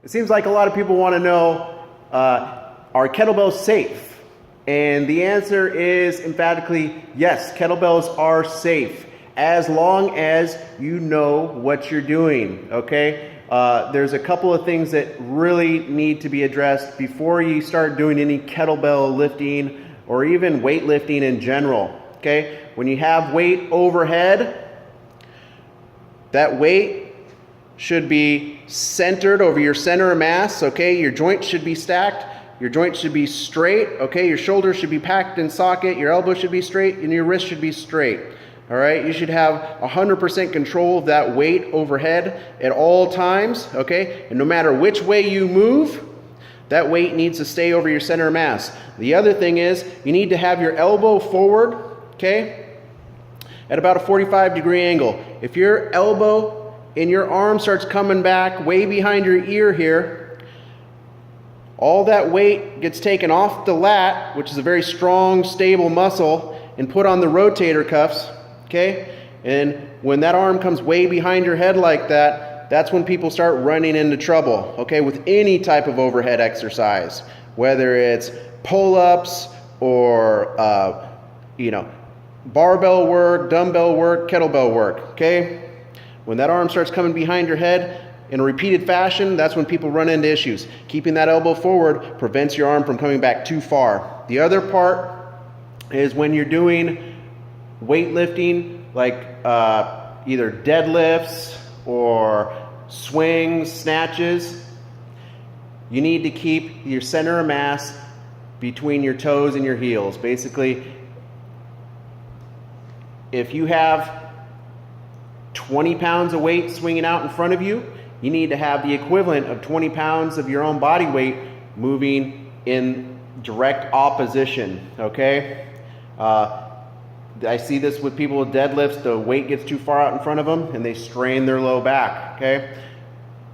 It seems like a lot of people want to know, are kettlebells safe? And the answer is emphatically yes, kettlebells are safe as long as you know what you're doing, okay? There's a couple of things that really need to be addressed before you start doing any kettlebell lifting or even weightlifting in general, okay? When you have weight overhead, that weight should be centered over your center of mass, okay? Your joints should be stacked. Your joints should be straight, okay? Your shoulders should be packed in socket. Your elbow should be straight, and your wrist should be straight, all right? You should have 100% control of that weight overhead at all times, okay? And no matter which way you move, that weight needs to stay over your center of mass. The other thing is you need to have your elbow forward, okay, at about a 45-degree angle. If your elbow and your arm starts coming back way behind your ear here, all that weight gets taken off the lat, which is a very strong, stable muscle, and put on the rotator cuffs, okay? And when that arm comes way behind your head like that, that's when people start running into trouble, okay, with any type of overhead exercise, whether it's pull-ups or, barbell work, dumbbell work, kettlebell work, okay? When that arm starts coming behind your head in a repeated fashion, that's when people run into issues. Keeping that elbow forward prevents your arm from coming back too far. The other part is when you're doing weightlifting, like either deadlifts or swings, snatches, you need to keep your center of mass between your toes and your heels. Basically, if you have 20 pounds of weight swinging out in front of you, you need to have the equivalent of 20 pounds of your own body weight moving in direct opposition, okay? I see this with people with deadlifts. The weight gets too far out in front of them and they strain their low back, okay?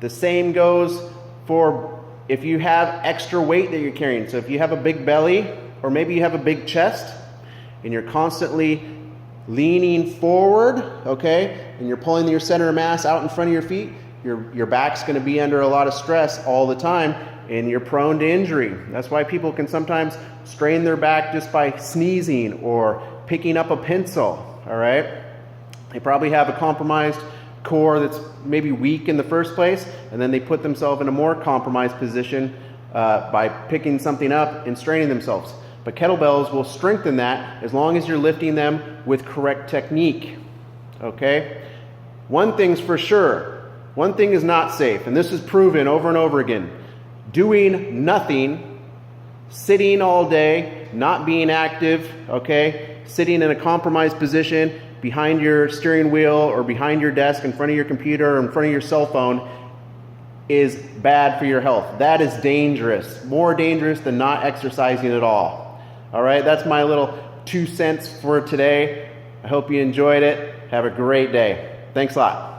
The same goes for if you have extra weight that you're carrying. So if you have a big belly or maybe you have a big chest and you're constantly leaning forward, okay, and you're pulling your center of mass out in front of your feet, your back's going to be under a lot of stress all the time, and you're prone to injury. That's why people can sometimes strain their back just by sneezing or picking up a pencil, all right? They probably have a compromised core that's maybe weak in the first place, and then they put themselves in a more compromised position by picking something up and straining themselves. But kettlebells will strengthen that as long as you're lifting them with correct technique, okay? One thing's for sure, one thing is not safe, and this is proven over and over again. Doing nothing, sitting all day, not being active, okay? Sitting in a compromised position behind your steering wheel or behind your desk in front of your computer or in front of your cell phone is bad for your health. That is dangerous, more dangerous than not exercising at all. All right, that's my little 2 cents for today. I hope you enjoyed it. Have a great day. Thanks a lot.